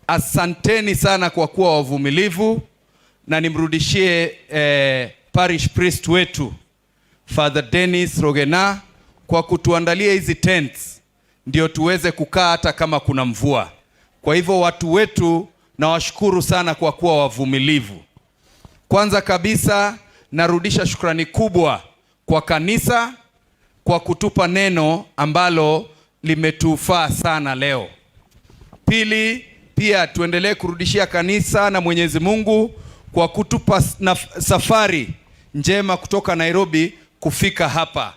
asanteni sana kwa kuwa wavumilivu, na nimrudishie parish priest wetu Father Dennis Rogena kwa kutuandalia hizi tents ndio tuweze kukaa hata kama kuna mvua. Kwa hivyo watu wetu nawashukuru sana kwa kuwa wavumilivu. Kwanza kabisa narudisha shukrani kubwa kwa kanisa kwa kutupa neno ambalo limetufaa sana leo. Pili, pia tuendelee kurudishia kanisa na Mwenyezi Mungu kwa kutupa safari njema kutoka Nairobi kufika hapa.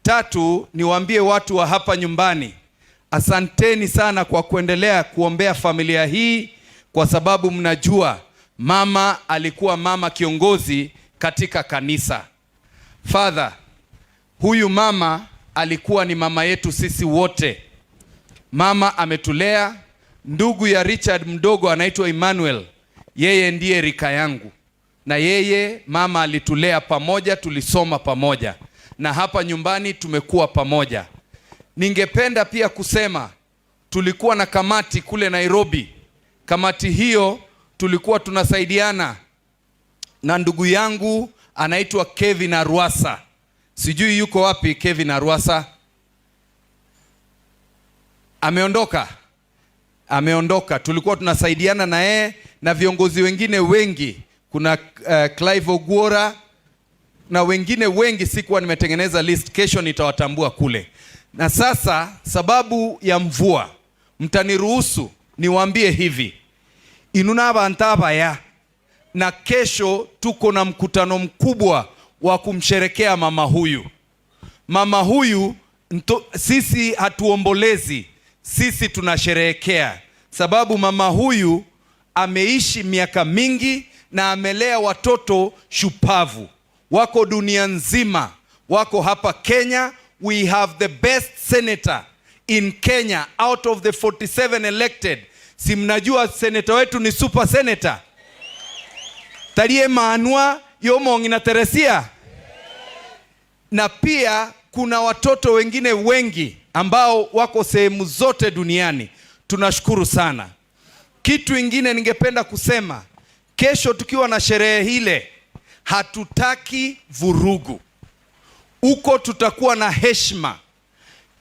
Tatu, niwaambie watu wa hapa nyumbani, asanteni sana kwa kuendelea kuombea familia hii, kwa sababu mnajua mama alikuwa mama kiongozi katika kanisa. Father, huyu mama alikuwa ni mama yetu sisi wote. Mama ametulea. Ndugu ya Richard mdogo anaitwa Emmanuel, yeye ndiye rika yangu, na yeye mama alitulea pamoja, tulisoma pamoja, na hapa nyumbani tumekuwa pamoja. Ningependa pia kusema tulikuwa na kamati kule Nairobi. Kamati hiyo tulikuwa tunasaidiana na ndugu yangu anaitwa Kevin Arwasa. Sijui yuko wapi Kevin Arwasa? Ameondoka? Ameondoka. Tulikuwa tunasaidiana na yeye na viongozi wengine wengi. Kuna Clive Ogwora na wengine wengi, sikuwa nimetengeneza list, kesho nitawatambua kule. Na sasa sababu ya mvua, mtaniruhusu niwaambie hivi, inuna bantaba ya, na kesho tuko na mkutano mkubwa wa kumsherekea mama huyu. Mama huyu sisi hatuombolezi, sisi tunasherehekea, sababu mama huyu ameishi miaka mingi na amelea watoto shupavu. Wako dunia nzima, wako hapa Kenya. We have the best senator in Kenya out of the 47 elected. Si mnajua senator wetu ni super senator? Tarie Manua Yomongi na Teresia. Na pia kuna watoto wengine wengi ambao wako sehemu zote duniani. Tunashukuru sana. Kitu ingine ningependa kusema, kesho tukiwa na sherehe ile, hatutaki vurugu. Uko tutakuwa na heshima.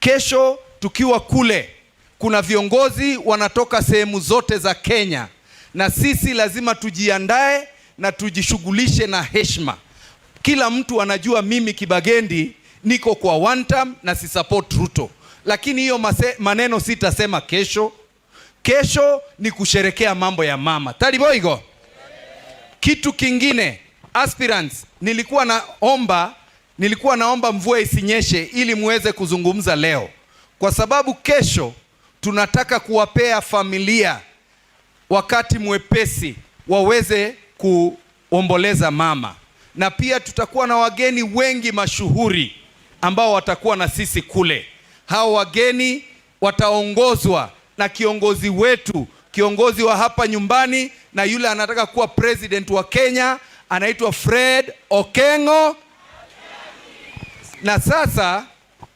Kesho tukiwa kule, kuna viongozi wanatoka sehemu zote za Kenya, na sisi lazima tujiandae na tujishughulishe na heshima. Kila mtu anajua mimi Kibagendi niko kwa one term na si support Ruto, lakini hiyo maneno sitasema kesho. Kesho ni kusherekea mambo ya mama. Taliboigo. Kitu kingine, aspirants, nilikuwa naomba mvua isinyeshe ili muweze kuzungumza leo, kwa sababu kesho tunataka kuwapea familia wakati mwepesi waweze kuomboleza mama. Na pia tutakuwa na wageni wengi mashuhuri ambao watakuwa na sisi kule. Hao wageni wataongozwa na kiongozi wetu, kiongozi wa hapa nyumbani, na yule anataka kuwa president wa Kenya, anaitwa Fred Okengo. Na sasa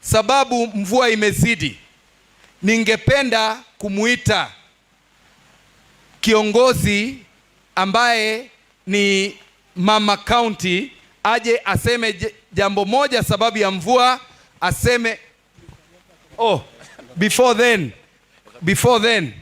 sababu mvua imezidi, ningependa kumuita kiongozi ambaye ni mama county aje aseme jambo moja sababu ya mvua, aseme before then